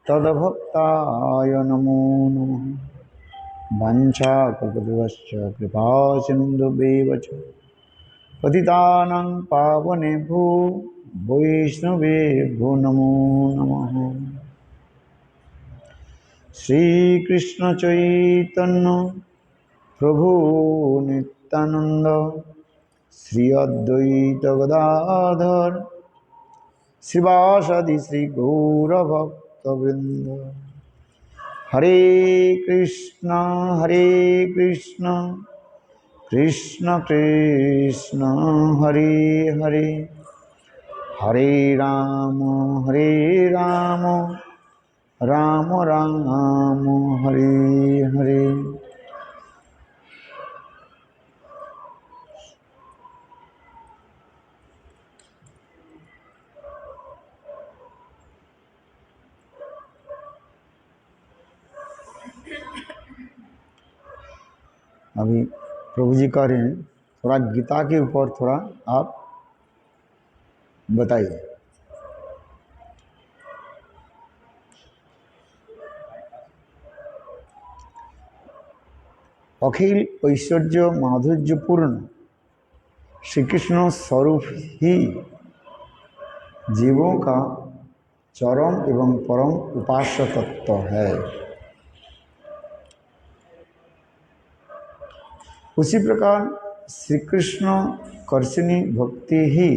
तद्भक्ताय नमो नमः। वाञ्छाकल्पतरुश्च कृपा सिन्धुभ्येव च पतितानां पावनेभ्यो वैष्णवेभ्यो नमो नमः। श्रीकृष्ण चैतन्य प्रभु नित्यानंद श्री अद्वैत गदाधर श्रीवासदि श्री गौरभक्तवृंद। हरे कृष्ण कृष्ण कृष्ण हरे हरे, हरे राम राम राम हरे हरे। अभी प्रभु जी कह रहे हैं थोड़ा गीता के ऊपर थोड़ा आप बताइए। अखिल ऐश्वर्य माधुर्यपूर्ण श्री कृष्ण स्वरूप ही जीवों का चरम एवं परम उपास्य तत्व है। उसी प्रकार श्री कृष्ण कर्षिणी भक्ति ही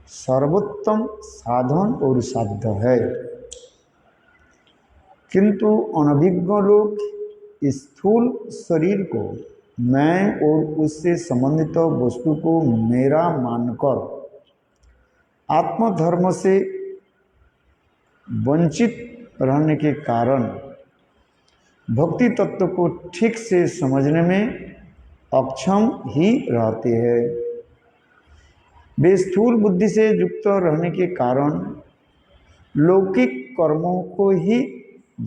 सर्वोत्तम साधन और साध्य है, किंतु अनभिज्ञ लोग स्थूल शरीर को मैं और उससे संबंधित वस्तु को मेरा मानकर आत्मधर्म से वंचित रहने के कारण भक्ति तत्व को ठीक से समझने में अक्षम ही रहते हैं। वे स्थूल बुद्धि से युक्त रहने के कारण लौकिक कर्मों को ही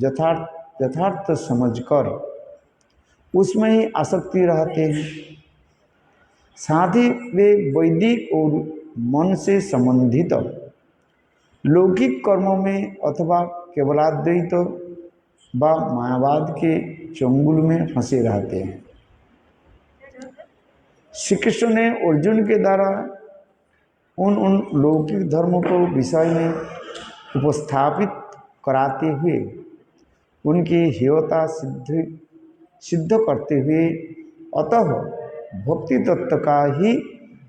यथार्थ समझकर उसमें ही आसक्ति रहते हैं। साथ ही वे वैदिक और मन से संबंधित लौकिक कर्मों में अथवा केवलाद्वैत व मायावाद के चंगुल में फंसे रहते हैं। श्री कृष्ण ने अर्जुन के द्वारा उन लौकिक धर्मों को विषय में उपस्थापित कराते हुए उनकी हेयता सिद्ध करते हुए अतः भक्ति तत्व का ही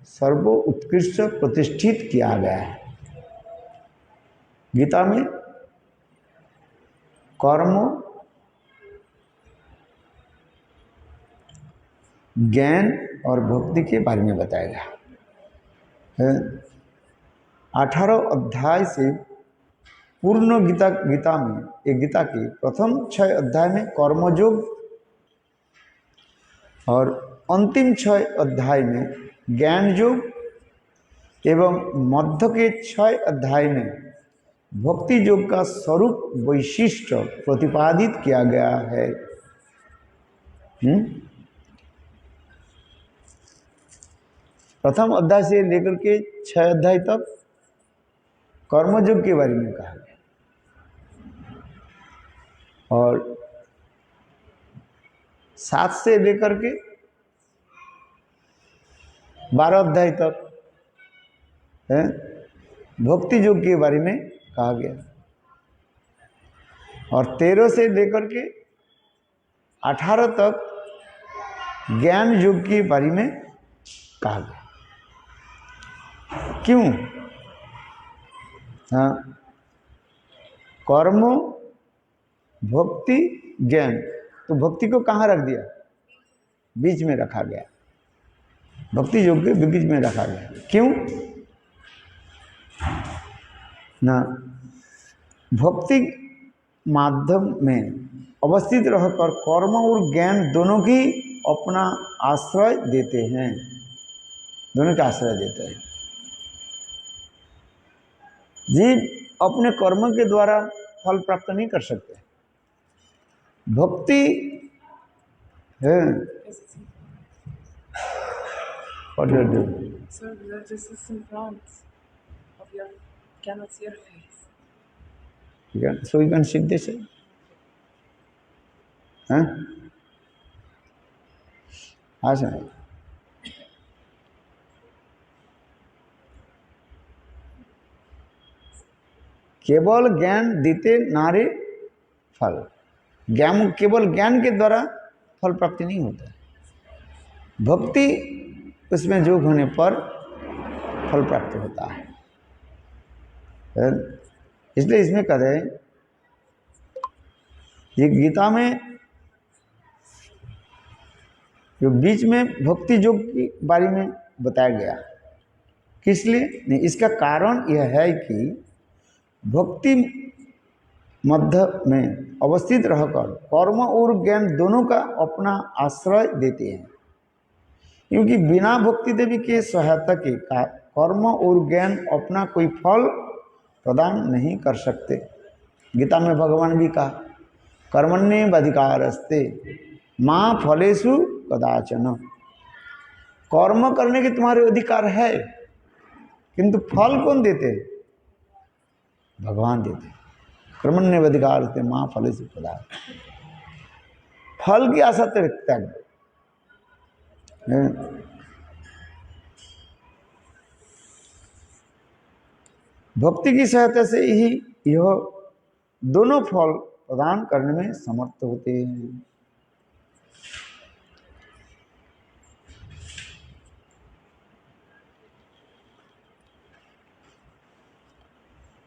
सर्वोत्कृष्ट प्रतिष्ठित किया गया है। गीता में कर्म, ज्ञान और भक्ति के बारे में बताया गया। 18 अध्याय से पूर्ण गीता में गीता के प्रथम 6 अध्याय में कर्मयोग और अंतिम 6 अध्याय में ज्ञान योग एवं मध्य के 6 अध्याय में भक्ति योग का स्वरूप वैशिष्ट प्रतिपादित किया गया है। प्रथम अध्याय से लेकर के 6 अध्याय तक कर्मयोग के बारे में कहा गया और 7 से लेकर के 12 अध्याय तक है भक्ति योग के बारे में कहा गया और 13 से लेकर के 18 तक ज्ञान योग के बारे में कहा गया। क्यों? हाँ, कर्म, भक्ति, ज्ञान, तो भक्ति को कहाँ रख दिया? बीच में रखा गया। भक्ति योग के बीच में रखा गया। क्यों ना? भक्ति माध्यम में अवस्थित रहकर कर्म और ज्ञान दोनों की अपना आश्रय देते हैं, दोनों का आश्रय देते हैं। जीव अपने कर्म के द्वारा फल प्राप्त नहीं कर सकते। भक्ति है। What do you do? Sir, this is in front of your, cannot see your face. So you can sit this. Huh? अच्छा, केवल ज्ञान देते नारे फल, ज्ञान केवल ज्ञान के द्वारा फल प्राप्ति नहीं होता है, भक्ति उसमें जोग होने पर फल प्राप्त होता है। इसलिए इसमें कहते हैं, ये गीता में जो बीच में भक्ति योग के बारे में बताया गया, किस लिए नहीं, इसका कारण यह है कि भक्ति मध्य में अवस्थित रहकर कर्म और ज्ञान दोनों का अपना आश्रय देते हैं, क्योंकि बिना भक्ति देवी के सहायता के कर्म और ज्ञान अपना कोई फल प्रदान नहीं कर सकते। गीता में भगवान भी कहा, कर्मण्येवाधिकारस्ते मां फलेषु कदाचन, कर्म करने के तुम्हारे अधिकार है, किंतु फल कौन देते? भगवान देते। कर्मण्येवाधिकारस्ते मां फलेषु कदाचन, फल की आशा त्याग। भक्ति की सहायता से ही यह दोनों फल प्रदान करने में समर्थ होते हैं।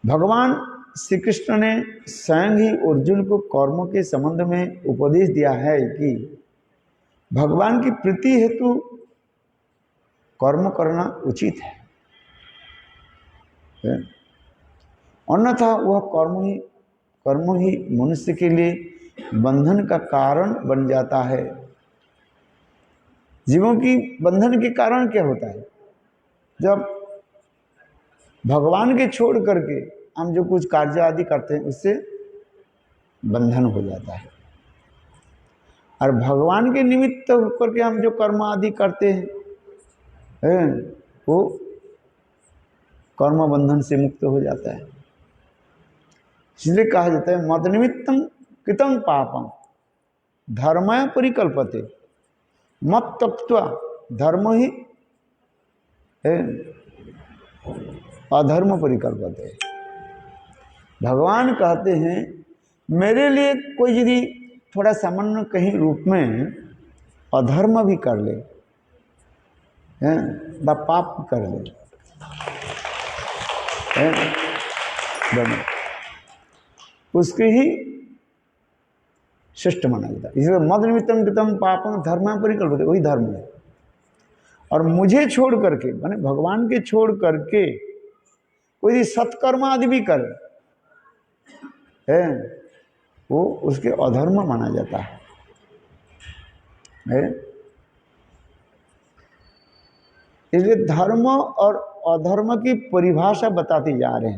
भगवान श्री कृष्ण ने स्वयं ही अर्जुन को कर्म के संबंध में उपदेश दिया है कि भगवान की प्रीति हेतु कर्म करना उचित है, अन्यथा वह कर्म ही मनुष्य के लिए बंधन का कारण बन जाता है। जीवों की बंधन के कारण क्या होता है? जब भगवान के छोड़ करके हम जो कुछ कार्य आदि करते हैं उससे बंधन हो जाता है, और भगवान के निमित्त होकर के हम जो कर्म आदि करते हैं वो कर्म बंधन से मुक्त हो जाता है। इसलिए कहा जाता है, मद निमित्तम कृतं पापम धर्माय परिकल्पते, मत त्यक्त्वा धर्म ही अधर्म परिकल्पते। भगवान कहते हैं, मेरे लिए कोई यदि थोड़ा सामान्य कहीं रूप में अधर्म भी कर ले, व पाप कर ले, उसके ही श्रेष्ठ माना जाता है। इसलिए मद निमित्तम कृतं पापम धर्म परिकल्पते, वही धर्म है। और मुझे छोड़ करके, माने भगवान के छोड़ करके कोई सत्कर्म आदि भी करे वो उसके अधर्म माना जाता है। इसलिए धर्म और अधर्म की परिभाषा बताते जा रहे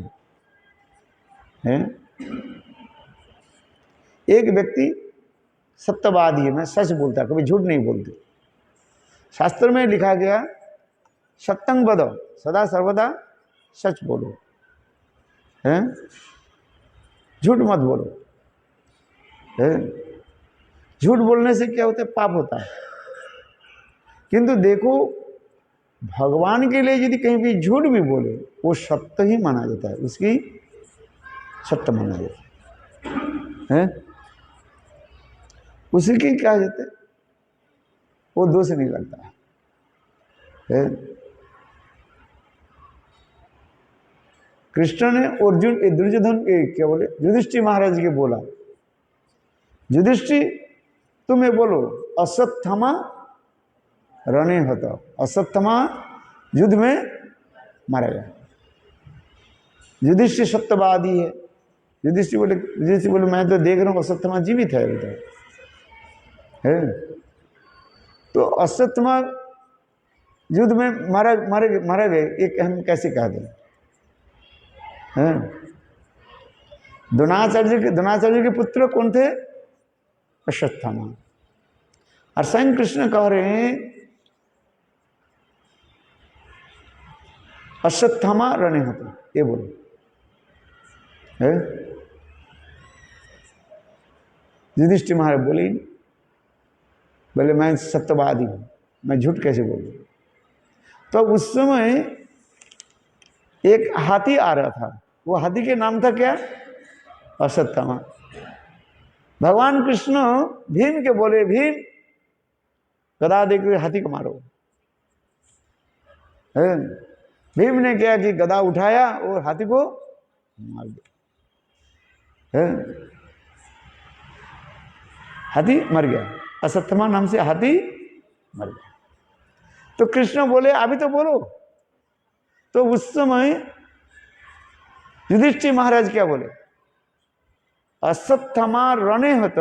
हैं। एक व्यक्ति सत्यवादी है, मैं सच बोलता, कभी झूठ नहीं बोलते। शास्त्र में लिखा गया, सत्यं वद, सदा सर्वदा सच बोलो, हैं, झूठ मत बोलो। झूठ बोलने से क्या होता है? पाप होता है। किंतु देखो, भगवान के लिए यदि कहीं भी झूठ भी बोले वो सत्य ही माना जाता है, उसकी सत्य माना जाता है। उसी की क्या जाता है, वो दोष नहीं लगता है। कृष्ण ने अर्जुन दुर्योधन क्या बोले, युधिष्ठिर महाराज के बोला, युधिष्ठिर तुम्हें बोलो अश्वत्थामा रणे होता, अश्वत्थामा युद्ध में मारा गया। युधिष्ठिर सत्यवादी है। युधिष्ठिर बोले मैं तो देख रहा हूँ अश्वत्थामा जीवित है अभी तक है। तो अश्वत्थामा युद्ध में मारा गए, एक हम कैसे कह दें? द्रोणाचार्य के पुत्र कौन थे? अश्वत्थामा। और स्वयं कृष्ण कह रहे हैं अश्वत्थामा रणे होता, ये बोलो है। युधिष्ठिर महाराज बोले ही नहीं, बोले मैं सत्यवादी हूँ, मैं झूठ कैसे बोलूँ। तो उस समय एक हाथी आ रहा था, वो हाथी के नाम था क्या? अश्वत्थामा। भगवान कृष्ण भीम के बोले, भीम गदा देकर हाथी को मारो। भीम ने क्या कि गदा उठाया और हाथी को मार दिया। हाथी मर गया, अश्वत्थामा नाम से हाथी मर गया। तो कृष्ण बोले अभी तो बोलो। तो उस समय युधिष्ठिर महाराज क्या बोले? अश्वत्थामा रणे हत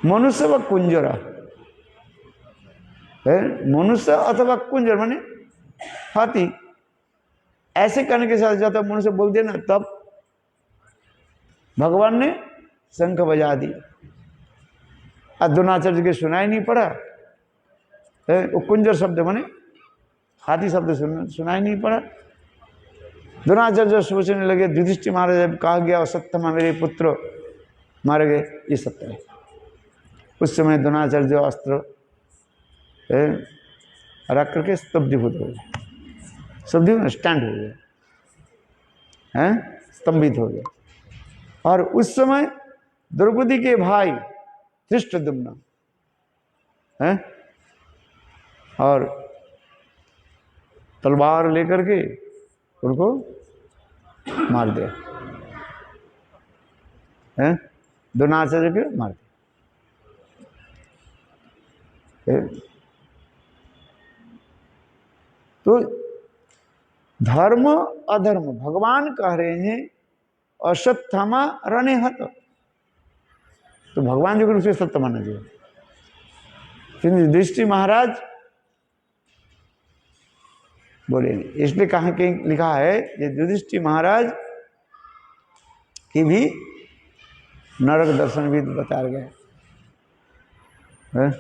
मनुष्य व कुंजरा। मनुष्य अथवा कुंजर माने हाथी, ऐसे करने के साथ जाता मनुष्य बोल दिया ना, तब भगवान ने शंख बजा दी। द्रोणाचार्य के सुनाई नहीं पड़ा, वो कुंजर शब्द माने हाथी शब्द सुनाई नहीं पड़ा। द्रोणाचार्य सोचने लगे युधिष्ठिर महाराज कहा गया अश्वत्थामा मेरे पुत्र मारे गए, ये सत्य है। उस समय द्रोणाचार्य अस्त्र रख करके स्तब्धीभूत हो गए, स्तब्धीभूत स्टैंड हो गए, स्तंभित हो गए। और उस समय द्रौपदी के भाई धृष्टद्युम्न और तलवार लेकर के उनको मार दिया, द्रोणाचार्य के मार दिया। तो धर्म अधर्म भगवान कह रहे हैं अश्वत्थामा रणे हत, तो भगवान जो कर उसे सत्य मानना चाहिए। फिर युधिष्ठिर महाराज बोले नहीं, इसलिए कहा कि लिखा है युधिष्ठिर महाराज की भी नरक दर्शन भी बताया गया है।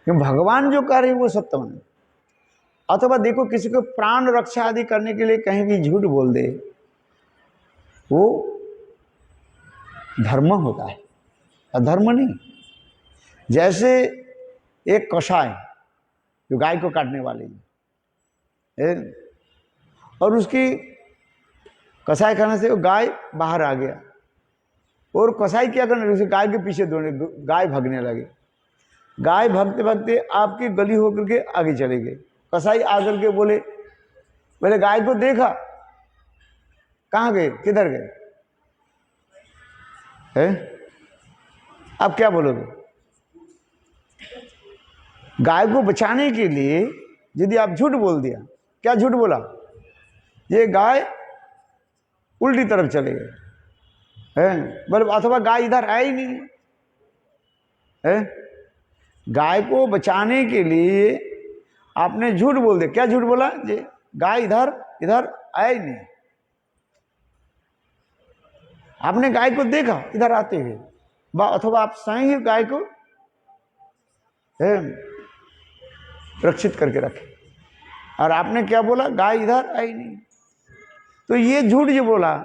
कि भगवान जो कह रहे हैं वो सत्य माने। अथवा देखो किसी को प्राण रक्षा आदि करने के लिए कहीं भी झूठ बोल दे, वो धर्म होता है, अधर्म नहीं। जैसे एक कसाई जो गाय को काटने वाले हैं, और उसकी कसाई खाने से वो गाय बाहर आ गया, और कसाई क्या करने लगे, गाय के पीछे दौड़े, गाय भागने लगे। गाय भागते भागते आपकी गली होकर के आगे चले गए। कसाई आकर के बोले गाय को देखा, कहाँ गए, किधर गए? आप क्या बोलोगे? गाय को बचाने के लिए यदि आप झूठ बोल दिया, क्या झूठ बोला? ये गाय उल्टी तरफ चले गए, बोले अथवा गाय इधर आई ही नहीं है। गाय को बचाने के लिए आपने झूठ बोल दिया। क्या झूठ बोला? ये गाय इधर आई नहीं। आपने गाय को देखा इधर आते हुए, अथवा आप स्वयं ही गाय को रक्षित करके रखे, और आपने क्या बोला? गाय इधर आई नहीं। तो ये झूठ जो बोला,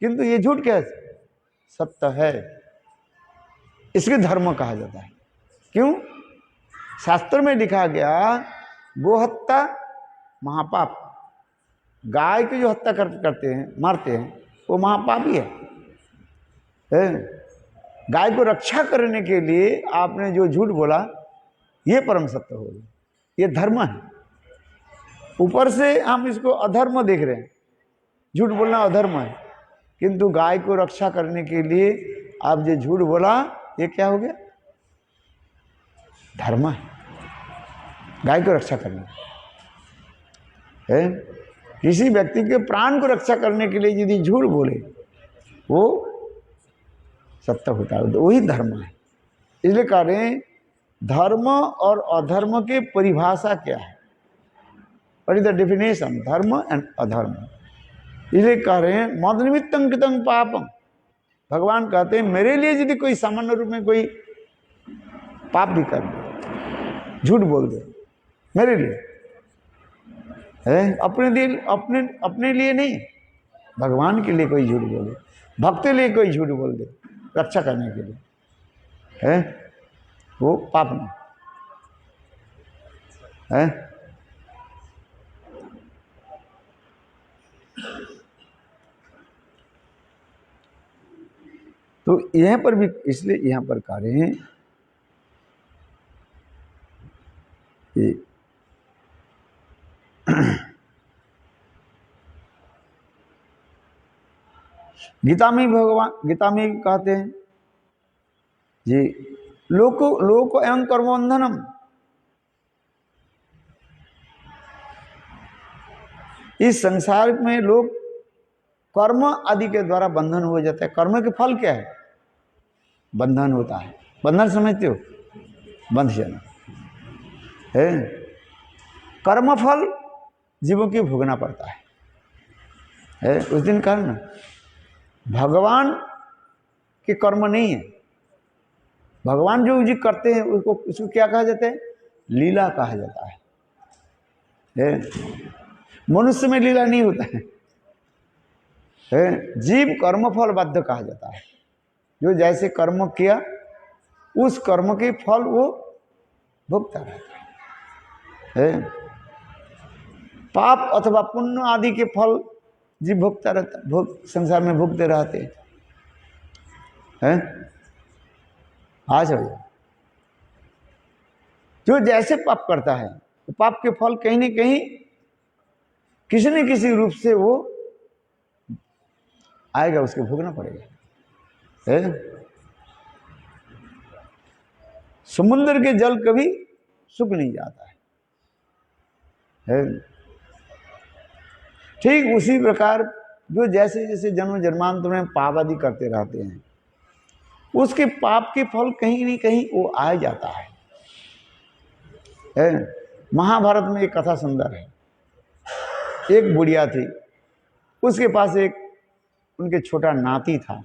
किंतु ये झूठ क्या सत्य है, इसके धर्म कहा जाता है। क्यों? शास्त्र में लिखा गया गोहत्या महापाप। गाय की जो हत्या करते हैं, मारते हैं, वो महापाप ही है। गाय को रक्षा करने के लिए आपने जो झूठ बोला, ये परम सत्य हो गया, ये धर्म है। ऊपर से हम इसको अधर्म देख रहे हैं, झूठ बोलना अधर्म है, किंतु गाय को रक्षा करने के लिए आप जो झूठ बोला, ये क्या हो गया? धर्म है, गाय को रक्षा करना है। किसी व्यक्ति के प्राण को रक्षा करने के लिए यदि झूठ बोले, वो सत्य होता है, वही धर्म है। इसलिए कह रहे हैं धर्म और अधर्म के परिभाषा क्या है, व्हाट इज द डेफिनेशन धर्म एंड अधर्म। इसलिए कह रहे हैं मद निमित्तं कृतं पापम। भगवान कहते हैं मेरे लिए यदि कोई सामान्य रूप में कोई पाप भी कर दे, झूठ बोल दे मेरे लिए, है, अपने लिए नहीं, भगवान के लिए कोई झूठ बोले, भक्त के लिए कोई झूठ बोल दे रक्षा करने के लिए, है वो पाप नहीं है। तो यहाँ पर भी इसलिए यहाँ पर कह रहे हैं कि गीता में कहते हैं जी, लोक एवं कर्मबंधनम, इस संसार में लोग कर्म आदि के द्वारा बंधन हो जाता है। कर्म के फल क्या है? बंधन होता है। बंधन समझते हो? बंध जाना है। कर्म फल जीवों की भोगना पड़ता है। उस दिन कहा ना, भगवान के कर्म नहीं है। भगवान जो जी करते हैं उसको क्या कहा जाता है? लीला कहा जाता है। मनुष्य में लीला नहीं होता है। जीव कर्म फल बाध्य कहा जाता है। जो जैसे कर्म किया उस कर्म के फल वो भोगता रहता है। पाप अथवा पुण्य आदि के फल जीव भोगता रहता, संसार में भोगते रहते हैं। आज हो जो जैसे पाप करता है तो पाप के फल कहीं न कहीं किसी न किसी रूप से वो आएगा, उसको भोगना पड़ेगा। समुद्र के जल कभी सूख नहीं जाता है। ठीक उसी प्रकार जो जैसे जैसे जन्म जन्मांतर में पाप आदि करते रहते हैं, उसके पाप के फल कहीं नहीं कहीं वो आ जाता है। महाभारत में एक कथा सुंदर है। एक बुढ़िया थी, उसके पास एक उनके छोटा नाती था,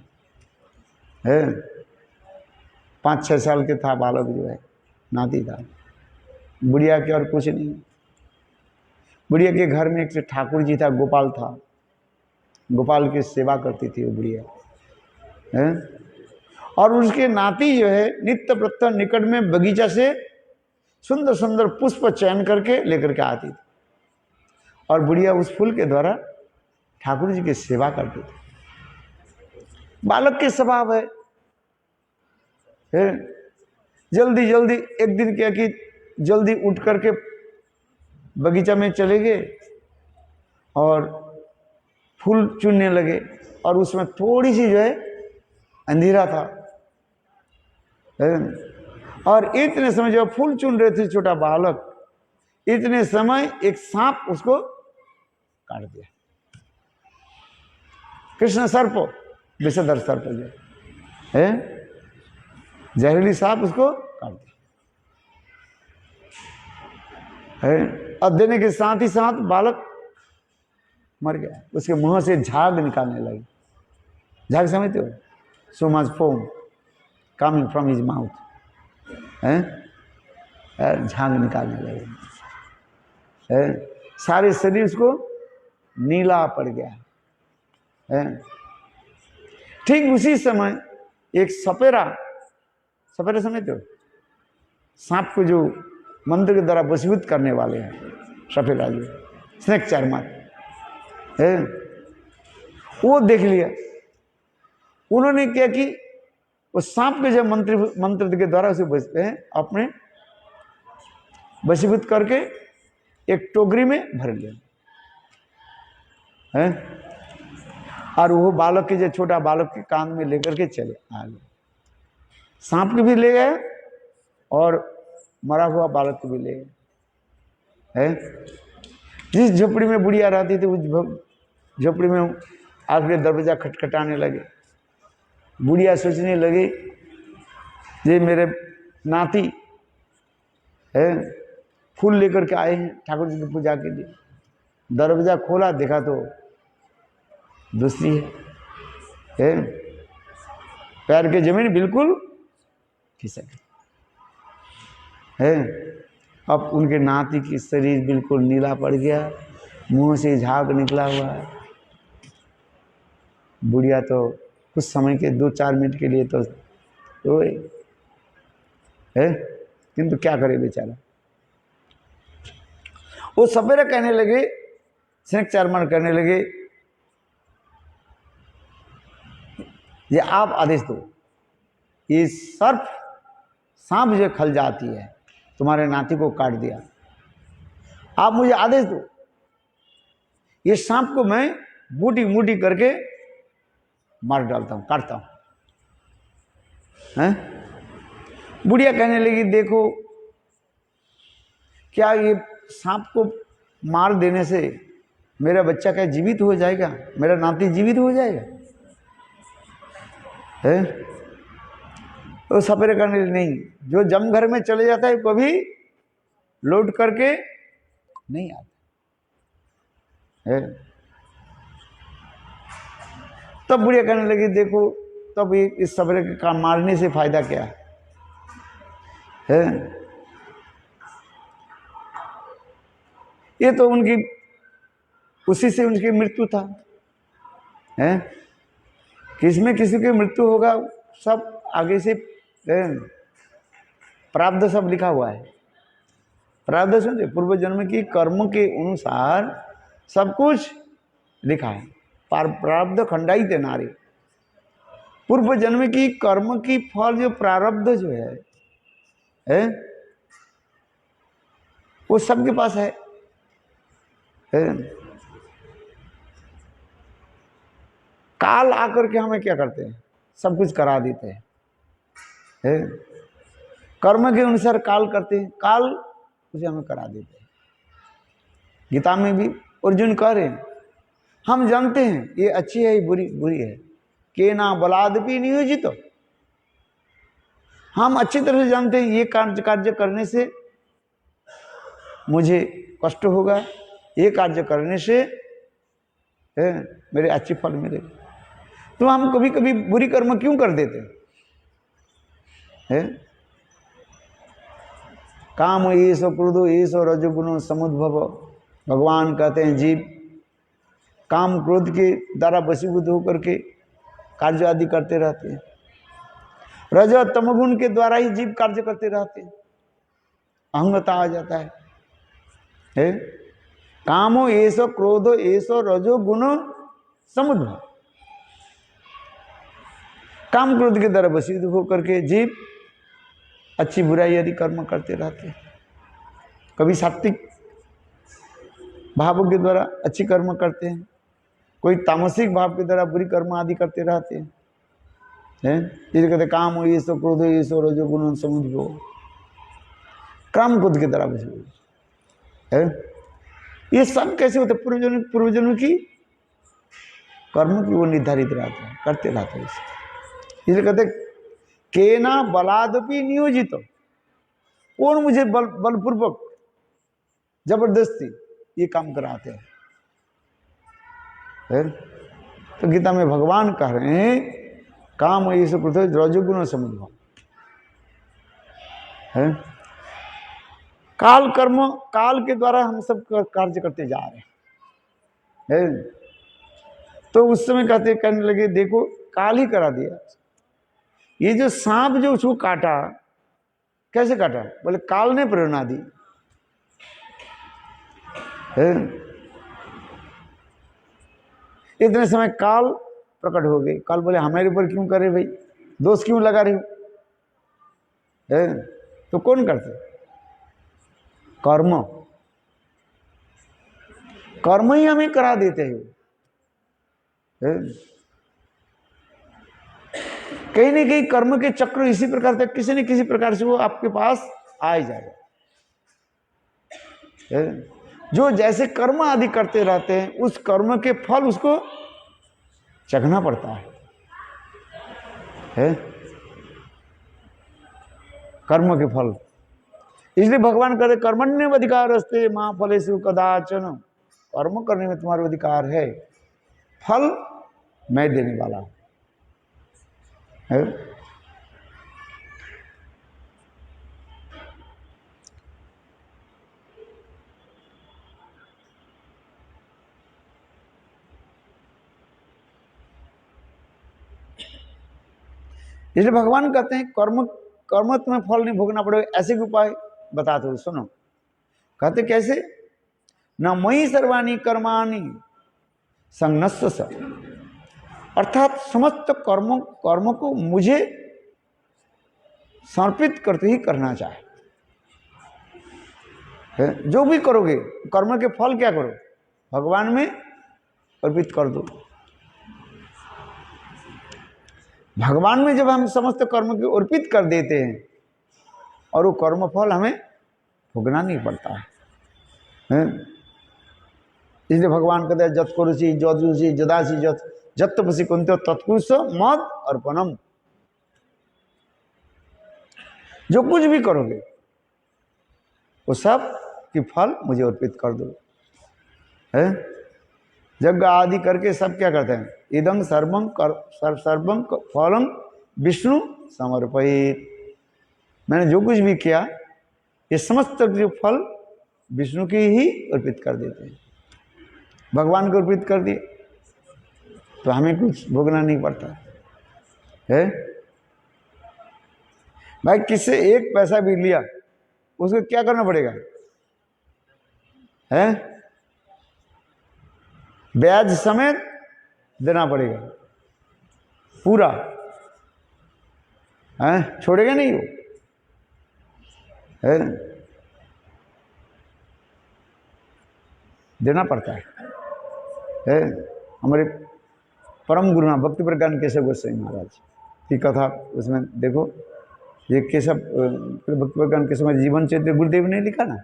5-6 साल के था बालक, जो है नाती था। बुढ़िया के और कुछ नहीं। बुढ़िया के घर में एक ठाकुर जी था, गोपाल था। गोपाल की सेवा करती थी वो बुढ़िया, और उसके नाती जो है नित्य प्रत्यह निकट में बगीचा से सुंदर सुंदर पुष्प चयन करके लेकर के आती थी, और बुढ़िया उस फूल के द्वारा ठाकुर जी की सेवा करती थी। बालक के स्वभाव है। जल्दी जल्दी एक दिन क्या कि जल्दी उठ करके बगीचा में चले गए और फूल चुनने लगे, और उसमें थोड़ी सी जो है अंधेरा था। और इतने समय जब फूल चुन रहे थे छोटा बालक, इतने समय एक सांप उसको काट दिया। कृष्ण सर्प, विषधर सर्प जो है, जहरीली सांप उसको काट दिया। अब देने के साथ ही साथ बालक मर गया। उसके मुंह से झाग निकालने लगे। झाग समझते हो? So much foam coming from his mouth. झाग निकालने लगे। सारे शरीर उसको नीला पड़ गया। ठीक उसी समय एक सपेरा समझते हो? सांप को जो मंत्र के द्वारा वशीभूत करने वाले हैं, सपेरा जो स्नेक चार्मर है, वो देख लिया। उन्होंने क्या कि उस सांप के जब मंत्र के द्वारा उसे बचते हैं, अपने वशीभूत करके एक टोकरी में भर लिया है, और वो बालक के जो छोटा बालक के कान में लेकर के चले आ गए। सांप को भी ले गए और मरा हुआ बालक को भी ले गए। जिस झोपड़ी में बुढ़िया रहती थी उस झोपड़ी में आखिरी दरवाजा खटखटाने लगे। बुढ़िया सोचने लगी ये मेरे नाती है, फूल लेकर के आए हैं ठाकुर जी की पूजा के लिए। दरवाजा खोला, देखा तो दूसरी है। पैर के जमीन बिल्कुल खिसक है। अब उनके नाती की शरीर बिल्कुल नीला पड़ गया, मुंह से झाग निकला हुआ है। बुढ़िया तो कुछ समय के 2-4 मिनट के लिए तो रोए है, किंतु क्या करे बेचारा। वो सवेरे कहने लगे, शनिचरवार कहने लगे, ये आप आदेश दो, ये सर्प सांप जो खल जाती है, तुम्हारे नाती को काट दिया, आप मुझे आदेश दो, ये सांप को मैं बूटी बूटी करके मार डालता हूं, काटता हूं। बुढ़िया कहने लगी, देखो क्या ये सांप को मार देने से मेरा बच्चा क्या जीवित हो जाएगा, मेरा नाती जीवित हो जाएगा? है तो सपेरे करने नहीं, जो जम घर में चले जाता है कभी लौट करके नहीं आता है। तब बुढ़िया कहने लगी, देखो तब इस सपेरे का मारने से फायदा क्या है? ये तो उनकी उसी से उनकी मृत्यु था है, किसमें किसी की मृत्यु होगा सब आगे से प्रारब्ध सब लिखा हुआ है। प्रारब्ध समझे, पूर्व जन्म की कर्म के अनुसार सब कुछ लिखा है। प्रारब्ध खंडाई नारी, पूर्व जन्म की कर्म की फल जो प्रारब्ध जो है वो सबके पास है। काल आकर के हमें क्या करते हैं, सब कुछ करा देते हैं है? कर्म के अनुसार काल करते हैं, काल उसे हमें करा देते हैं। गीता में भी अर्जुन कह रहे हैं, हम जानते हैं ये अच्छी है ये बुरी बुरी है, के ना बलादपि नियोजित, हम अच्छी तरह से जानते हैं ये कार्य करने से मुझे कष्ट होगा, ये कार्य करने से मेरे अच्छे फल मिलेगा। तो हम कभी कभी बुरी कर्म क्यों कर देते हैं? काम ऐसो क्रोधो ऐसो रजोगुणो समुद्भव, भगवान कहते हैं जीव काम क्रोध के द्वारा वशीभूत होकर के कार्य आदि करते रहते हैं। रज तमगुण के द्वारा ही जीव कार्य करते रहते हैं, अहंगता आ जाता है? कामो ऐसो क्रोधो ऐसो रजो गुणो समुद्भव, काम क्रोध के द्वारा वशीभूत होकर के जीव अच्छी बुराई आदि कर्म करते रहते हैं। कभी सात्विक भावों के द्वारा अच्छी कर्म करते हैं, कोई तामसिक भाव के द्वारा बुरी कर्म आदि करते रहते हैं। इसे कहते काम हो ये सो क्रोध हो ये सो रजो गुण समुद्भव, काम क्रोध के द्वारा है। ये सब कैसे होते? पूर्वजन्म की कर्म की वो निर्धारित रहते हैं, करते रहते हैं। इसलिए कहते केना बलादपि नियोजित, कौन मुझे बलपूर्वक जबरदस्ती ये काम कराते हैं? तो गीता में भगवान कह रहे हैं काम ये सब रजोगुण समुद्भव है। काल कर्म काल के द्वारा हम सब कार्य करते जा रहे हैं। तो उस समय कहने लगे देखो काल ही करा दिया। ये जो सांप जो उसको काटा, कैसे काटा? बोले काल ने प्रेरणा दी है। इतने समय काल प्रकट हो गए। काल बोले हमारे ऊपर क्यों करे भाई, दोष क्यों लगा रहे हो है? तो कौन करते? कर्म, कर्म ही हमें करा देते हैं। कहीं न कहीं कर्म के चक्र इसी प्रकार से किसी न किसी प्रकार से वो आपके पास आ ही जाएगा। जो जैसे कर्म आदि करते रहते हैं उस कर्म के फल उसको चखना पड़ता है? कर्म के फल। इसलिए भगवान कहते कर्मण्य अधिकार अस्ते मां फलेषु कदाचन, कर्म करने में तुम्हारा अधिकार है, फल मैं देने वाला हूं है? इसलिए भगवान कहते हैं कर्म कर्म तुम्हें फल नहीं भोगना पड़ेगा, ऐसे भी उपाय बताते हो, सुनो। कहते कैसे? न मई सर्वाणी कर्माणि संन्यस्य स, अर्थात समस्त कर्म को मुझे समर्पित करते ही करना चाहे। जो भी करोगे कर्म के फल क्या करो, भगवान में अर्पित कर दो। भगवान में जब हम समस्त कर्म को अर्पित कर देते हैं और वो कर्म फल हमें भोगना नहीं पड़ता है। इसलिए भगवान कहते हैं जत करुषि जदुषि जदासी जत तपसी कुंत तत्कुश मद अर्पणम। जो कुछ भी करोगे वो सब की फल मुझे अर्पित कर दो। है यज्ञ आदि करके सब क्या करते हैं? इदं सर्वं फलम विष्णु समर्पित। मैंने जो कुछ भी किया ये समस्त जो फल विष्णु की ही अर्पित कर देते हैं, भगवान को अर्पित कर दिए तो हमें कुछ भोगना नहीं पड़ता है। भाई किससे एक पैसा भी लिया उसको क्या करना पड़ेगा? है ब्याज समेत देना पड़ेगा पूरा, है छोड़ेगा नहीं वो, है देना पड़ता है। हमारे परम गुरु भक्ति प्रज्ञान केशव गोस्वामी महाराज की कथा उसमें देखो, ये केशव भक्ति प्रज्ञान केशव जीवन चरित्र गुरुदेव ने लिखा ना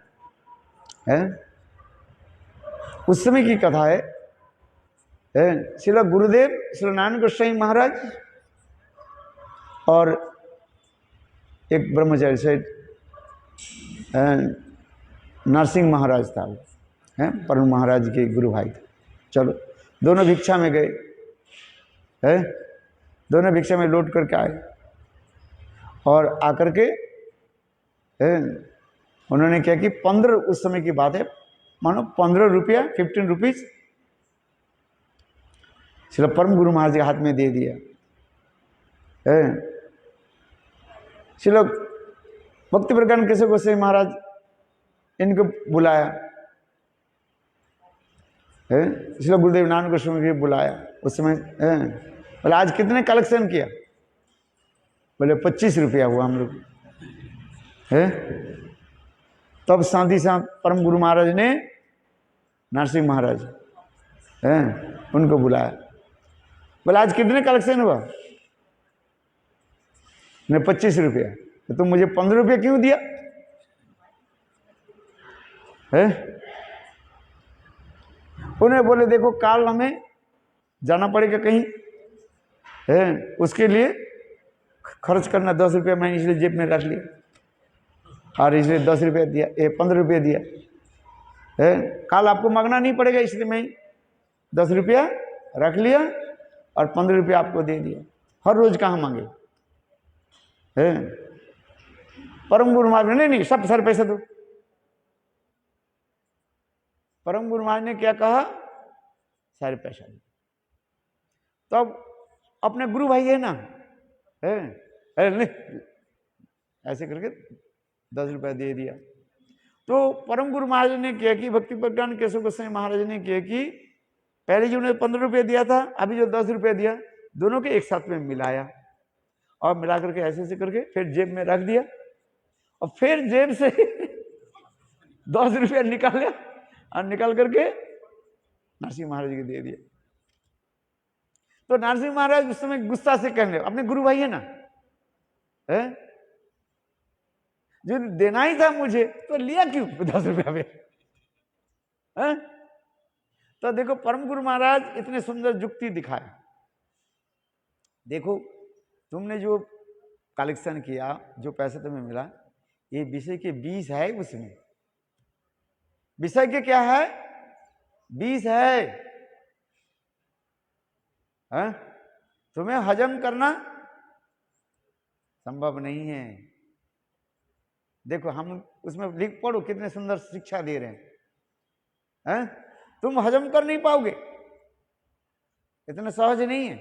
है, उस समय की कथा है। श्रील गुरुदेव श्री नारायण गोस्वामी महाराज और एक ब्रह्मचारी से नरसिंह महाराज था, वो है परम महाराज के गुरु भाई थे। चलो दोनों भिक्षा में गए, है दोनों भिक्षा में लौट करके आए और आकर के उन्होंने क्या कि 15 उस समय की बात है, मानो 15 रुपया 15 रुपीज श्री परम गुरु महाराज के हाथ में दे दिया। श्री भक्ति प्रज्ञान केशव गोस्वामी महाराज इनको बुलाया, श्री गुरुदेव नारायण गोस्वामी जी बुलाया। उस समय बोले आज कितने कलेक्शन किया? बोले 25 रुपया हुआ हम लोग है। तब साथ ही साथ परम गुरु महाराज ने नरसिंह महाराज उनको बुलाया, बोले आज कितने कलेक्शन हुआ? ने 25 रुपया, तो तुम मुझे 15 रुपया क्यों दिया? है उन्हें बोले देखो काल हमें जाना पड़ेगा कहीं, है उसके लिए खर्च करना 10 रुपया मैंने इसलिए जेब में रख लिया और इसलिए 10 रुपया दिया, 15 रुपया दिया है। काल आपको मांगना नहीं पड़ेगा इसलिए मैं 10 रुपया रख लिया और 15 रुपया आपको दे दिया। हर रोज कहाँ मांगे? है परम गुरु महाराज ने नहीं सब सारे पैसे दो। परम गुरु महाराज ने क्या कहा? सारे पैसा दो। तब अपने गुरु भाई है ना, है नहीं ऐसे करके 10 रुपया दे दिया। तो परम गुरु महाराज ने क्या कि भक्ति प्रज्ञान केशव गोस्वामी महाराज ने क्या कि पहले जो उन्हें 15 रुपया दिया था, अभी जो 10 रुपया दिया, दोनों के एक साथ में मिलाया और मिला करके ऐसे ऐसे करके फिर जेब में रख दिया और फिर जेब से 10 रुपया निकाला और निकाल करके नरसिंह महाराज को दे दिया। तो नरसिंह महाराज उस समय गुस्सा से कहने लगे, अपने गुरु भाई है ना, है जो देना ही था मुझे तो लिया क्यों 10 रुपया पे? है तो देखो परम गुरु महाराज इतने सुंदर जुक्ति दिखाए। देखो तुमने जो कलेक्शन किया, जो पैसा तुम्हें मिला, ये विषय के 20 है, उसमें विषय के क्या है? 20 है। तुम्हें हजम करना संभव नहीं है। देखो हम उसमें लिख पढ़ो कितने सुंदर शिक्षा दे रहे हैं। तुम हजम कर नहीं पाओगे, इतना सहज नहीं है।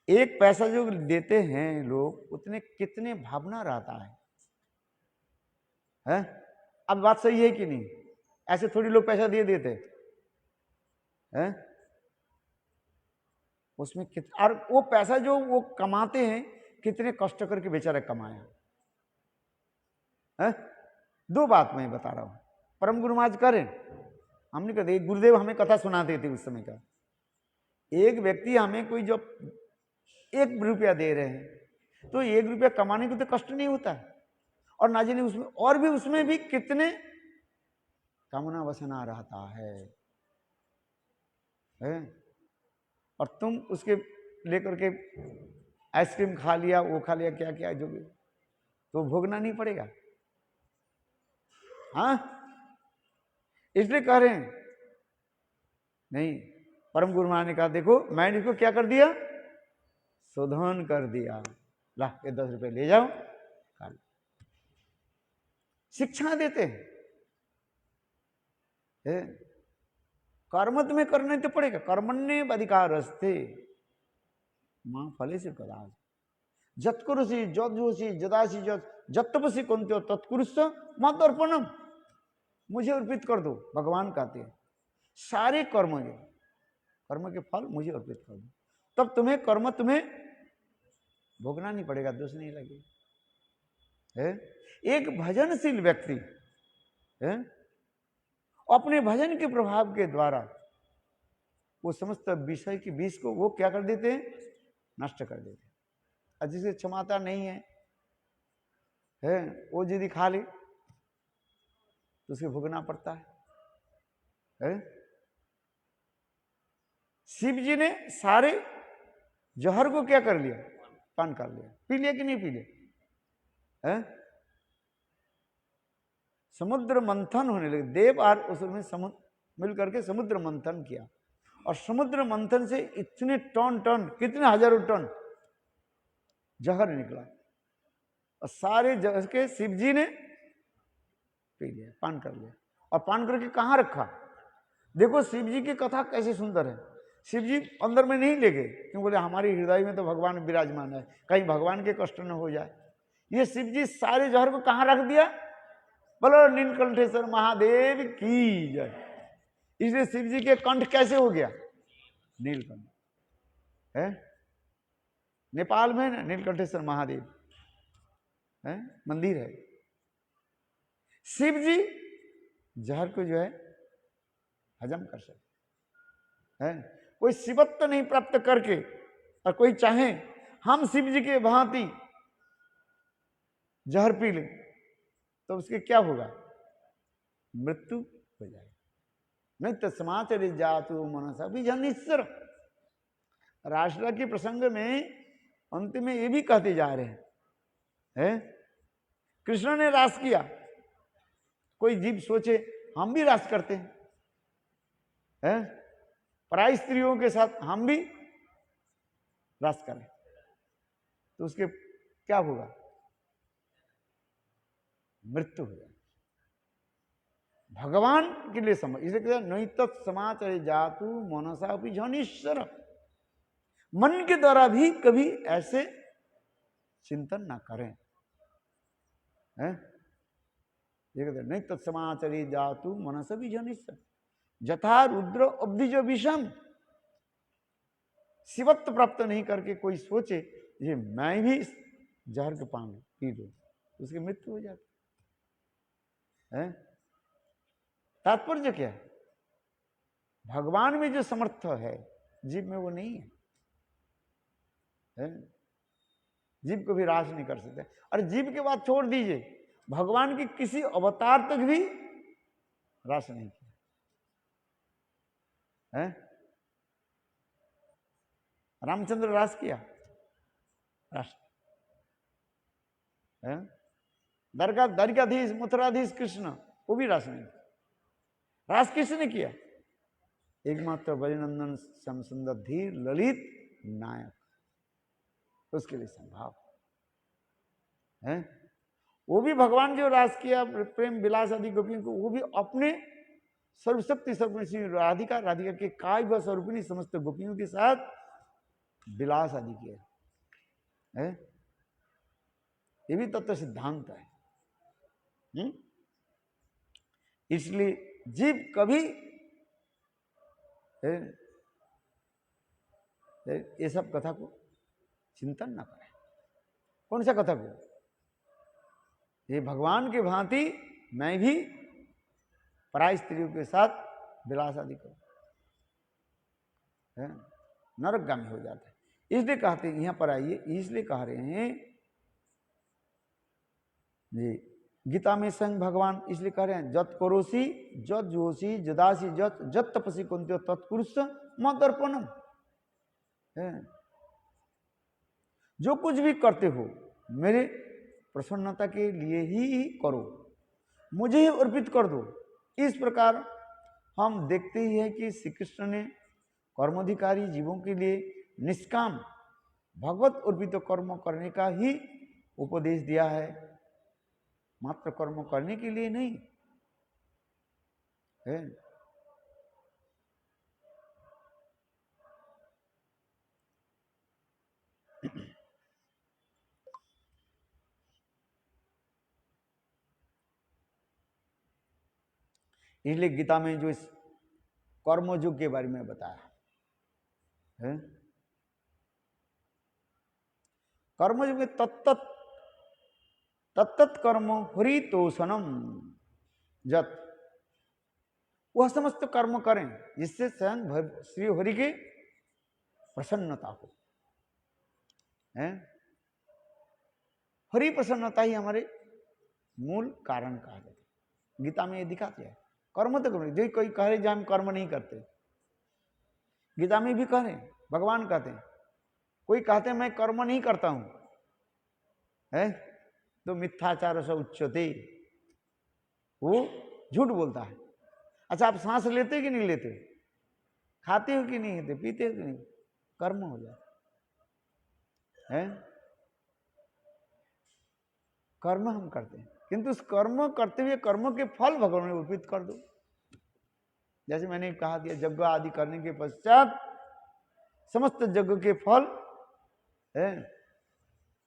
एक पैसा जो देते हैं लोग, उतने कितने भावना रहता है? अब बात सही है कि नहीं? ऐसे थोड़ी लोग पैसा दे देते हैं। उसमें और वो पैसा जो वो कमाते हैं, कितने कष्ट करके बेचारा कमाया है। दो बात मैं बता रहा हूं, परम गुरु महाराज करें, हमने कहते गुरुदेव हमें कथा सुनाते थे उस समय का। एक व्यक्ति हमें कोई जो 1 रुपया दे रहे हैं, तो 1 रुपया कमाने को तो कष्ट नहीं होता है, और ना जाने उसमें और भी उसमें भी कितने कामना वसना रहता है? और तुम उसके लेकर के आइसक्रीम खा लिया, वो खा लिया, क्या क्या जो भी, तो भोगना नहीं पड़ेगा? हाँ, इसलिए कह रहे हैं नहीं। परम गुरु महाराज ने कहा देखो मैंने इसको क्या कर दिया, शोधन कर दिया, ला ये 10 रुपए ले जाओ, खा लो। शिक्षा देते हैं, कर्म तुम्हें करना तो पड़ेगा, कर्मण्य अधिकारस्ते मां फले से कदाच जत्कुरुषि जोशी जदासी जत्तपसी कुंत्यो तत्कुरुष मत अर्पणम, मुझे अर्पित कर दो। भगवान कहते हैं सारे कर्म जो कर्म के फल मुझे अर्पित कर दो, तब तुम्हें कर्म तुम्हें भोगना नहीं पड़ेगा, दोष नहीं लगेगा। एक भजनशील व्यक्ति अपने भजन के प्रभाव के द्वारा वो समस्त विषय की विष को वो क्या कर देते हैं, नष्ट कर देते हैं। और जिसे क्षमता नहीं है, वो यदि खा ले तो उसे भोगना पड़ता है। शिव जी ने सारे जहर को क्या कर लिया, पान कर लिया, पी लिया कि नहीं पी लिया? समुद्र मंथन होने लगे, देव और असुर में समुद्र मिल करके समुद्र मंथन किया, और समुद्र मंथन से इतने टन टन, कितने हजारों टन जहर निकला, और सारे जहर के शिव जी ने पी लिया, पान कर लिया। और पान करके कहाँ रखा? देखो शिव जी की कथा कैसे सुंदर है। शिव जी अंदर में नहीं ले गए, क्यों बोले हमारे हृदय में तो भगवान विराजमान है, कहीं भगवान के कष्ट न हो जाए। ये शिव जी सारे जहर को कहाँ रख दिया? बोलो नीलकंठेश्वर महादेव की जय। इसलिए शिव जी के कंठ कैसे हो गया? नीलकंठ है, नेपाल में ना नीलकंठेश्वर महादेव है मंदिर है। शिव जी जहर को जो है हजम कर सकते हैं। कोई शिवत्व नहीं प्राप्त करके और कोई चाहे हम शिव जी के भांति जहर पी लें तो उसके क्या होगा? मृत्यु हो जाएगी। नहीं तो समाचारी जातु मनसा भी जनिश्वर। रासलीला के प्रसंग में अंतिम में ये भी कहते जा रहे हैं, कृष्ण ने रास किया, कोई जीव सोचे हम भी रास करते हैं, पराई स्त्रियों के साथ हम भी रास करें, तो उसके क्या होगा? मृत्यु हो जाए। भगवान के लिए समझ, इसे कहते हैं नहीं तत्समाचारे जातु मनसा भी जनिश्वर। मन के द्वारा भी कभी ऐसे चिंतन ना करें। ये कहते हैं नहीं तत्समाचारे जातु मनसा भी जनिश्वर जथा रुद्र अब्धिज विषम। शिवत्व प्राप्त नहीं करके कोई सोचे ये मैं भी इस जहर के पान पी लूं, उसकी मृत्यु हो जाती है। तात्पर्य क्या है? भगवान में जो समर्थ है जीव में वो नहीं है। जीव को भी रास नहीं कर सकते। और जीव के बाद छोड़ दीजिए, भगवान की किसी अवतार तक भी रास नहीं किया है। रामचंद्र रास किया? रास है। द्वारकाधीश मथुराधीश कृष्ण वो भी रास नहीं। रास किसने किया? एकमात्र बलिनंदन श्याम सुंदर धीर ललित नायक, उसके लिए संभाव है। वो भी भगवान जो रास किया प्रेम विलास आदि गोपियों को, वो भी अपने सर्वशक्ति सर्वशी राधिका के काय व स्वरूपिणी समस्त गोपियों के साथ विलास आदि किया। है, ये भी तत्व सिद्धांत है। इसलिए जीव कभी ये सब कथा को चिंतन ना करें। कौन सा कथा को? ये भगवान की भांति मैं भी पराय स्त्रियों के साथ विलास आदि करूं, नरकगामी हो जाता है। इसलिए कहते हैं, यहां पर आइए, इसलिए कह रहे हैं जी, गीता में संग भगवान इसलिए कह रहे हैं, जत करोसी जत जोशी जदासी जत जत तपसी कुंत्यो तत्पुरुष मदर्पणम। जो कुछ भी करते हो मेरे प्रसन्नता के लिए ही करो, मुझे ही अर्पित कर दो। इस प्रकार हम देखते ही हैं कि श्री कृष्ण ने कर्माधिकारी जीवों के लिए निष्काम भगवत अर्पित कर्म करने का ही उपदेश दिया है, मात्र कर्म करने के लिए नहीं है। इसलिए गीता में जो इस कर्मयोग के बारे में बताया है, कर्मयोग में तत्त कर्म हरितोषणम जत, वह समस्त कर्म करें जिससे स्वयं श्री हरि के प्रसन्नता हो। हरि प्रसन्नता ही हमारे मूल कारण कहा जाता है। गीता में ये दिखाते हैं कर्म तो करें, जो कोई कह रहे जो हम कर्म नहीं करते, गीता में भी कह रहे, भगवान कहते हैं, कोई कहते हैं मैं कर्म नहीं करता हूं, है तो मिथ्याचार से उच्चते, वो झूठ बोलता है। अच्छा, आप सांस लेते कि नहीं लेते, खाते हो कि नहीं खाते, पीते हो कि नहीं, कर्म हो जाता है। कर्म हम करते हैं, किंतु उस कर्म करते हुए कर्म के फल भगवान में अर्पित कर दो। जैसे मैंने कहा कि यज्ञ आदि करने के पश्चात समस्त यज्ञ के फल है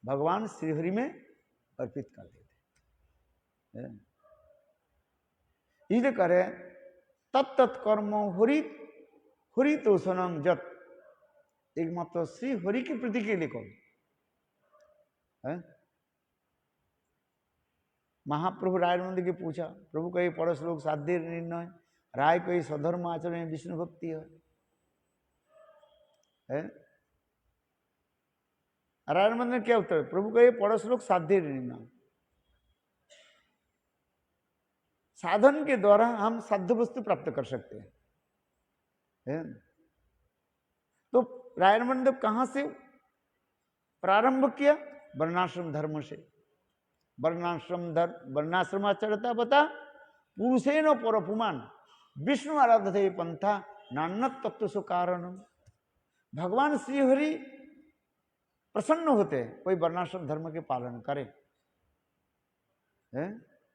भगवान श्रीहरि में अर्पित कर देते हैं। इसलिए करे तत्त कर्म हरि तोषणम जत, एकमात्र श्री हरि की प्रीति के लिए करो। महाप्रभु रायनंद के पूछा, प्रभु कही पड़ोस लोग साध्य निर्णय, राय कही स्वधर्म आचरण विष्णु भक्ति है। रायनंद ने क्या उत्तर, प्रभु कहे पड़ोस लोग साध्य निर्णय, साधन के द्वारा हम साध्य वस्तु प्राप्त कर सकते हैं। तो रायनंद कहां से प्रारंभ किया? वर्णाश्रम धर्म से। वर्णाश्रमाचरता बता पुरुषे न परपुमान विष्णु आराधते पंथा नान्नत तत्व सु कारण। भगवान श्रीहरि प्रसन्न होते हैं कोई वर्णाश्रम धर्म के पालन करे,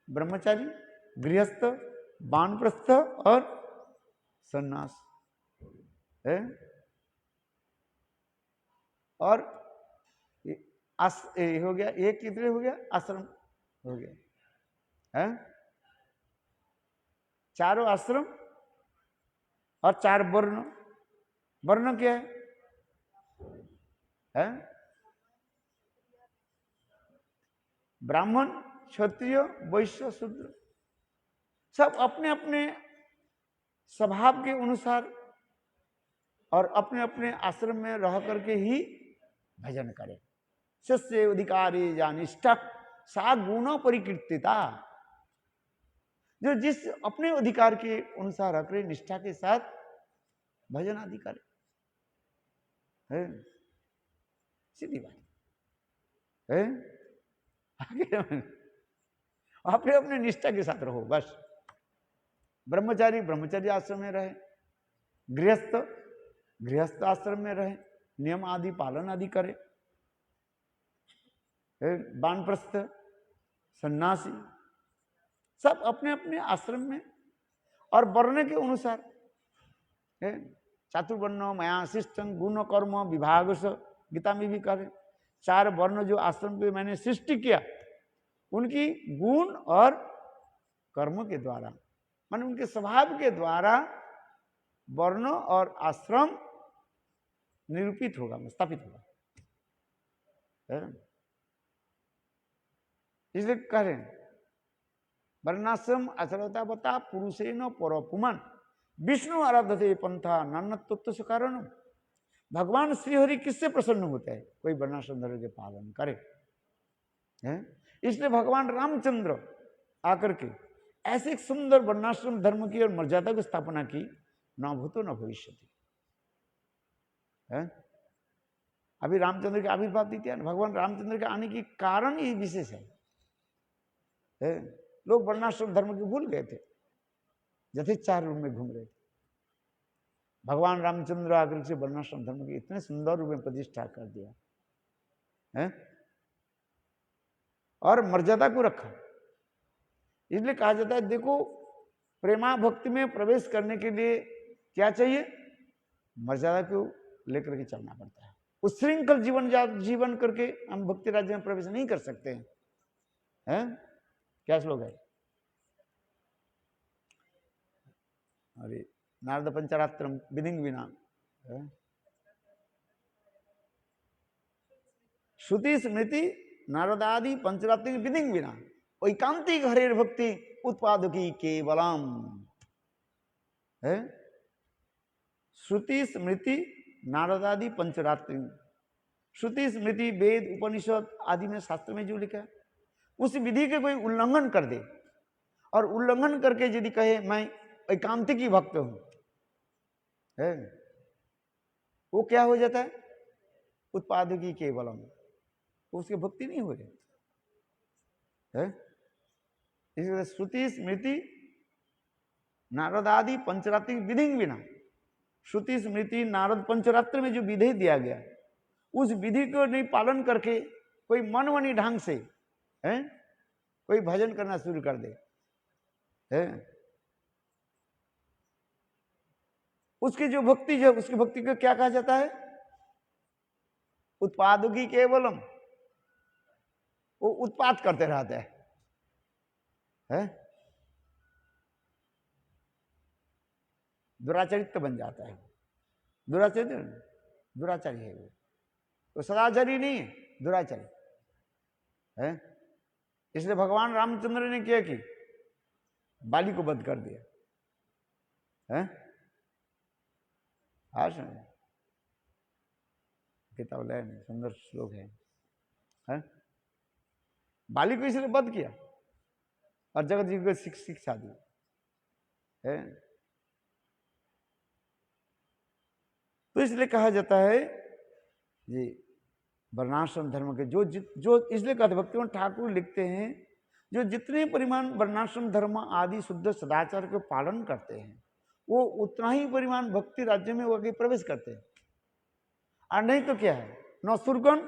ब्रह्मचारी, गृहस्थ, वानप्रस्थ और सन्यास है। और ये हो गया, एक कितने हो गया, आश्रम हो गया है, चारों आश्रम और 4 वर्ण। वर्ण क्या है? ब्राह्मण, क्षत्रिय, वैश्य, शूद्र, सब अपने अपने स्वभाव के अनुसार और अपने अपने आश्रम में रह करके ही भजन करें। सस्य अधिकारी या निष्ठा सा गुण परिकीर्तिता, जो जिस अपने अधिकार के अनुसार रख रहे निष्ठा के साथ भजन आदि करे, सीधी बात है। अपने अपने निष्ठा के साथ रहो बस। ब्रह्मचारी ब्रह्मचर्य आश्रम में रहे, गृहस्थ गृहस्थ आश्रम में रहे, नियम आदि पालन आदि करे, वानप्रस्थ, सन्यासी, सब अपने अपने आश्रम में और वर्ण के अनुसार चातुर्वर्ण मया शिष्टं गुण कर्म विभाग से, गीता में भी करे चार वर्ण जो आश्रम के मैंने सृष्टि किया, उनकी गुण और कर्म के द्वारा, माने उनके स्वभाव के द्वारा वर्ण और आश्रम निरूपित होगा, स्थापित होगा। इसलिए कह रहे हैं वर्णाश्रम आचरता बता पुरुषे न परोपुमान विष्णु आराधते पंथा नान्यत्व से कारण। भगवान श्रीहरि किससे प्रसन्न होते हैं? कोई वर्णाश्रम धर्म के पालन करे। इसलिए भगवान रामचंद्र आकर के ऐसे एक सुंदर वर्णाश्रम धर्म की और मर्यादा की स्थापना की, न भूतो न भविष्यति। अभी रामचंद्र के आविर्भाव दी थी, भगवान रामचंद्र के आने की कारण ही विशेष है। लोग वर्णाश्रम धर्म के भूल गए थे, जैसे चार रूप में घूम रहे थे। भगवान रामचंद्र आकर से वर्णाश्रम धर्म की इतने सुंदर रूप में प्रतिष्ठा कर दिया है और मर्यादा को रखा। इसलिए कहा जाता है, देखो प्रेमा भक्ति में प्रवेश करने के लिए क्या चाहिए? मर्यादा को लेकर के चलना पड़ता है। उच्छृंखल जीवन करके हम भक्ति राज्य में प्रवेश नहीं कर सकते हैं। क्या श्लोक है? अरे नारद पंचरात्रम विधिंग विना श्रुति स्मृति नारदादि पंचरात्रि विधिंग विना एकांतिक हरेर भक्ति उत्पादकी केवलम है। श्रुति स्मृति नारदादि पंचरात्रि, श्रुति स्मृति वेद उपनिषद आदि में शास्त्र में जो लिखा है, उस विधि के कोई उल्लंघन कर दे और उल्लंघन करके यदि कहे मैं एकांतिक ही भक्त हूं, है वो क्या हो जाता है? उत्पादकी केवलम, उसकी भक्ति नहीं हो रही है। इसलिए श्रुति स्मृति नारद आदि पंचरात्रि विधिंग बिना, श्रुति स्मृति नारद पंचरात्र में जो विधि दिया गया, उस विधि को नहीं पालन करके कोई मनमानी ढंग से है कोई भजन करना शुरू कर दे, है उसकी जो भक्ति है, उसकी भक्ति को क्या कहा जाता है? उत्पादकी केवलम, वो उत्पाद करते रहते हैं, दुराचरित बन जाता है। दुराचारी है वो, तो सदाचारी नहीं है, दुराचारी है। इसलिए भगवान रामचंद्र ने क्या की? बाली को वध कर दिया है। गीता में सुंदर श्लोक है? बाली को इसलिए वध किया और जगत जी को शिक्षा दी है। तो इसलिए कहा जाता है ये वर्णाश्रम धर्म के जो इसलिए कहते भक्तिवंत ठाकुर लिखते हैं, जो जितने परिमाण वर्णाश्रम धर्म आदि शुद्ध सदाचार के पालन करते हैं, वो उतना ही परिमाण भक्ति राज्य में वो प्रवेश करते हैं। और नहीं तो क्या है? न सुर्गम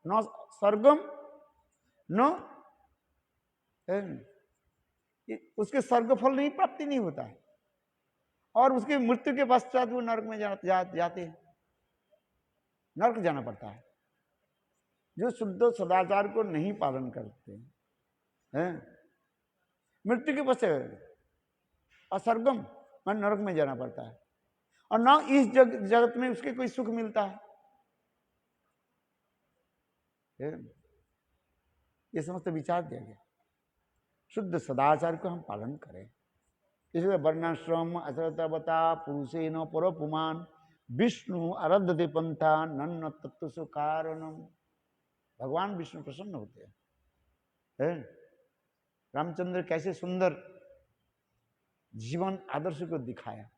न स्वर्गम न उसके स्वर्ग फल नहीं प्राप्ति नहीं होता है, और उसके मृत्यु के पश्चात वो नरक में जाते हैं, नरक जाना पड़ता है। जो शुद्ध सदाचार को नहीं पालन करते हैं, मृत्यु के पश्चात असर्गम मन नरक में जाना पड़ता है, और ना इस जगत में उसके कोई सुख मिलता है। ये समस्त विचार दिया गया। शुद्ध सदाचार को हम पालन करें। इसलिए वर्णाश्रम अचरतवता पुरुषे न परोपुमान विष्णु आराध्यते पंथा नन्न तत्व से कारणम। भगवान विष्णु प्रसन्न होते हैं। रामचंद्र कैसे सुंदर जीवन आदर्श को दिखाया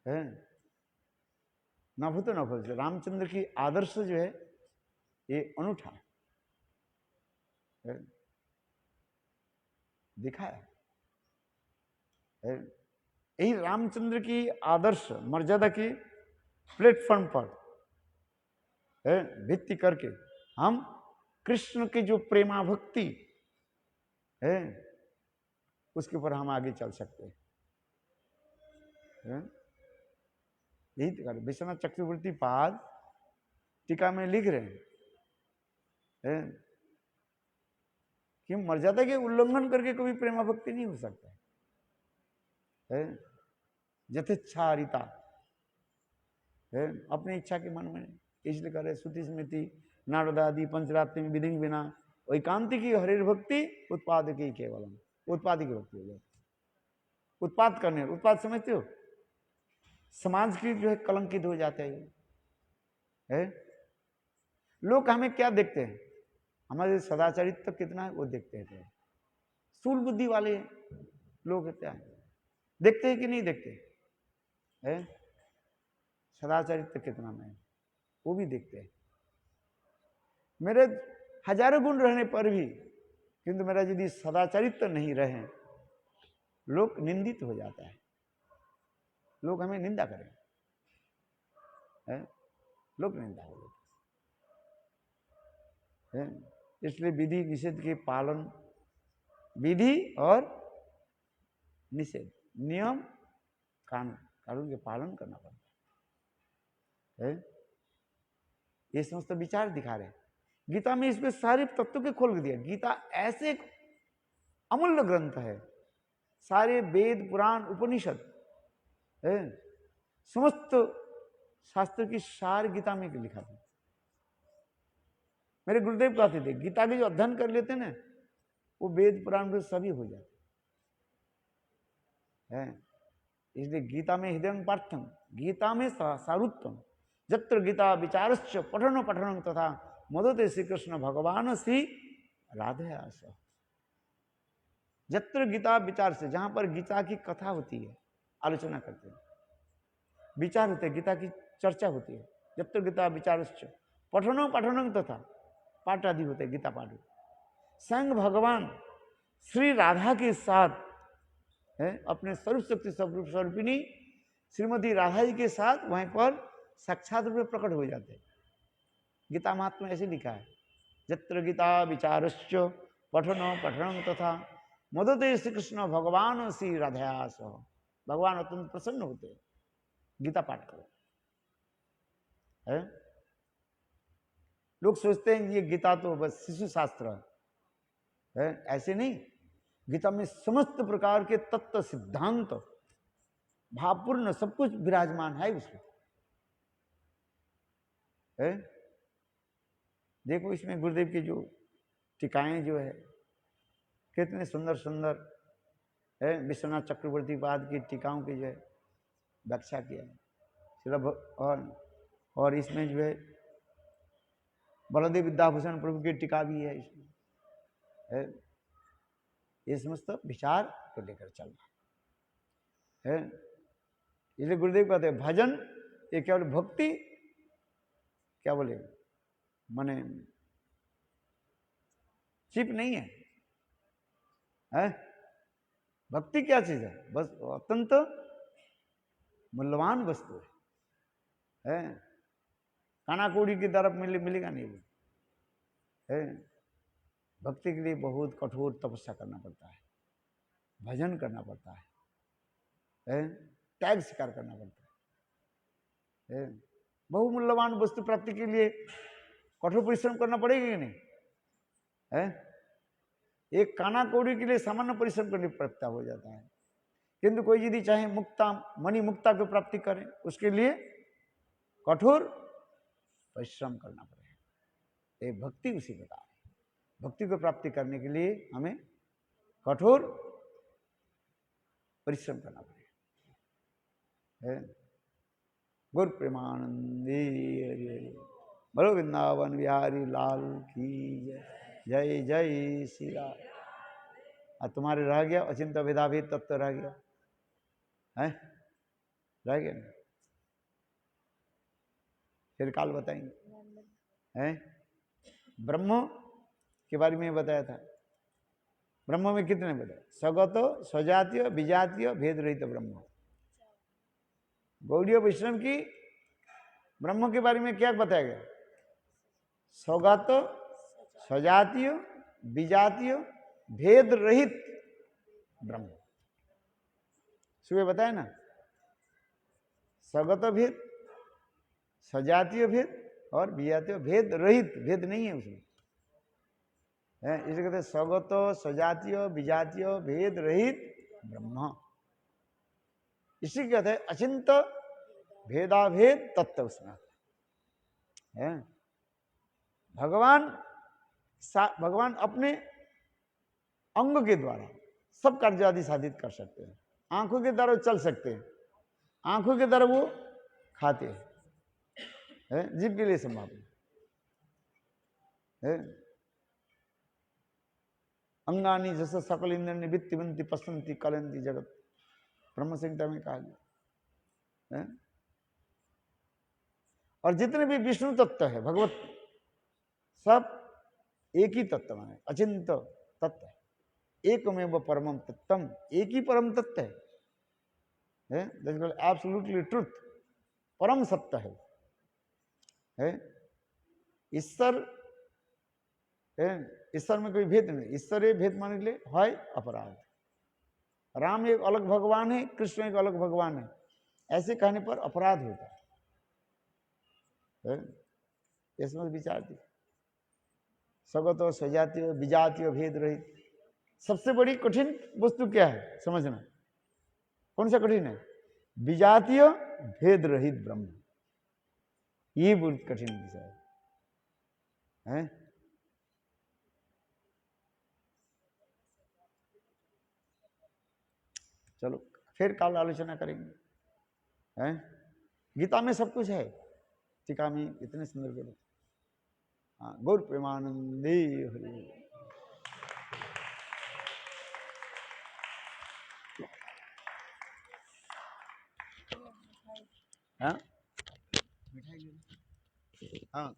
है। न भूतो न भविष्यति। रामचंद्र की आदर्श जो है ये अनूठा है, दिखाया है। यही रामचंद्र की आदर्श मर्यादा की प्लेटफॉर्म पर भित्ति करके हम कृष्ण की जो प्रेमा भक्ति है उसके ऊपर हम आगे चल सकते हैं। यही विश्वनाथ चक्रवर्ती पाद टीका में लिख रहे हैं है कि मर्यादा के उल्लंघन करके कभी प्रेमा भक्ति नहीं हो सकता है। यथेच्छारिता है, अपनी इच्छा के मन में, इसलिए करे श्रुति स्मृति नारदादि पंचरात्रि में विधि बिना एकांतिक की हरिर भक्ति उत्पाद की केवलम, उत्पादिक भक्ति हो जाती। उत्पाद करने, उत्पाद समझते हो, समाज की जो है कलंकित हो जाते हैं है। लोग हमें क्या देखते हैं, हमारे सदाचरित्र कितना है वो देखते हैं। स्थूल बुद्धि वाले लोग क्या है, देखते हैं कि नहीं देखते है, सदाचरित्र कितना में वो भी देखते हैं। मेरे हजारों गुण रहने पर भी किंतु मेरा यदि सदाचरित्र नहीं रहे, लोग निंदित हो जाता है, लोग हमें निंदा करें है? लोग निंदा हो जाते हैं। इसलिए विधि निषेध के पालन, विधि और निषेध, नियम कानून के पालन करना पड़ता है। ये समस्त विचार दिखा रहे हैं गीता में, इसमें सारे तत्व के खोल दिया। गीता ऐसे अमूल्य ग्रंथ है, सारे वेद पुराण उपनिषद है, समस्त शास्त्र की सार गीता में लिखा था। मेरे गुरुदेव कहते थे गीता के जो अध्ययन कर लेते ना, वो वेद पुराण के सभी हो जाते हैं। इसलिए गीता में हृदय पार्थम, गीता में सारुत्तम, जत्र गीता विचारश्च पठन पठन तथा मदते श्री कृष्ण भगवान श्री राधे आस। जत्र गीता विचार से, जहां पर गीता की कथा होती है, आलोचना करते हैं, विचार होते हैं, गीता की चर्चा होती है। जत्र गीता विचारश्च पठनो पठन तथा, पाठ आदि होते हैं, गीता पाठ। संग भगवान श्री राधा के साथ है, अपने स्वरूप शक्ति स्वरूप स्वरूपिणी श्रीमती राधा जी के साथ वहीं पर साक्षात रूप में प्रकट हो जाते हैं। गीता महात्मा ऐसे लिखा है, जत्र गीता विचारश्च पठनो पठन तथा मदते श्री कृष्ण भगवान श्री राधायास। भगवान अत्यंत प्रसन्न होते हैं गीता पाठ करो है। लोग सोचते हैं ये गीता तो बस शिशु शास्त्र है, ऐसे नहीं। गीता में समस्त प्रकार के तत्व सिद्धांत भावपूर्ण सब कुछ विराजमान है उसमें है। देखो इसमें गुरुदेव की जो टीकाएं जो है कितने सुंदर सुंदर है। विश्वनाथ चक्रवर्ती पाद की टीकाओं की जो है व्याख्या किया है। और इसमें जो है बलदेव विद्याभूषण प्रभु की टीका भी है इसमें है। ये समस्त विचार को लेकर चलना है। इसलिए गुरुदेव कहते हैं भजन ये केवल भक्ति, क्या बोले माने चिप नहीं है, है? भक्ति क्या चीज है, बस अत्यंत मूल्यवान वस्तु है। कानाकोड़ी की तरफ मिलेगा नहीं है। भक्ति के लिए बहुत कठोर तपस्या करना पड़ता है, भजन करना पड़ता है, त्याग स्वीकार करना पड़ता है। बहुमूल्यवान वस्तु प्राप्ति के लिए कठोर परिश्रम करना पड़ेगा कि नहीं है। एक काना कौड़ी के लिए सामान्य परिश्रम करने पड़ता हो जाता है, किंतु कोई यदि चाहे मुक्ता मणि मुक्ता की प्राप्ति करें उसके लिए कठोर परिश्रम करना पड़ेगा। ये भक्ति उसी प्रकार है। भक्ति को प्राप्ति करने के लिए हमें कठोर परिश्रम करना पड़ेगा। गुरु प्रेमानंदी बोलो वृंदावन बिहारी लाल की जय। जय जय श्री राम। तुम्हारे रह गया अचिंत भेदाभेद तत्व रह गया है, रह गया ना, फिर काल बताएंगे हैं। ब्रह्म के बारे में बताया था, ब्रह्म में कितने बताया, स्वगतो स्वजातीय विजातीय भेद रहित ब्रह्म। गौड़ीय वैष्णव की ब्रह्म के बारे में क्या बताया गया, स्वगतो स्वजातीय विजातीय भेद रहित ब्रह्म। सुबह बताया ना, स्वगत भेद, सजातीय भेद और विजातीय भेद रहित, भेद नहीं है उसमें है, इसे कहते स्वगतो स्वजातीय विजातीय भेद रहित ब्रह्म। इसी कहते हैं अचिंत भेदाभेद तत्व उसमें है। भगवान भगवान अपने अंग के द्वारा सब कार्य आदि साधित कर सकते हैं। आंखों के द्वारा चल सकते हैं, आंखों के द्वारा वो खाते हैं, जीव के लिए संभव है। अंगानी जैसे सकल इंद्र वित्ति बंती पसंती कलंती जगत, ब्रह्म संहिता में कहा गया है। और जितने भी विष्णु तत्व है भगवत, सब एक ही तत्व है, अचिंत तत्व है, एकमेव परमम तत्वम, एक ही परम तत्व है, एब्सोल्युटली ट्रुथ, परम सत्य है। ईश्वर है, ईश्वर में कोई भेद नहीं, ईश्वर ये भेद मानने के लिए है अपराध। राम एक अलग भगवान है, कृष्ण एक अलग भगवान है, ऐसे कहने पर अपराध होता है। इसमें विचार दी स्वगत और स्वजातीय विजातीय भेद रहित। सबसे बड़ी कठिन वस्तु क्या है समझना? कौन सा कठिन है? विजातीय भेद रहित ब्रह्म, ये बहुत कठिन विषय है। चलो फिर काल आलोचना करेंगे, हैं? गीता में सब कुछ है, टीका में इतने सुंदर बोलो। हाँ, गौर प्रेमानंदे हरि। हाँ, हाँ।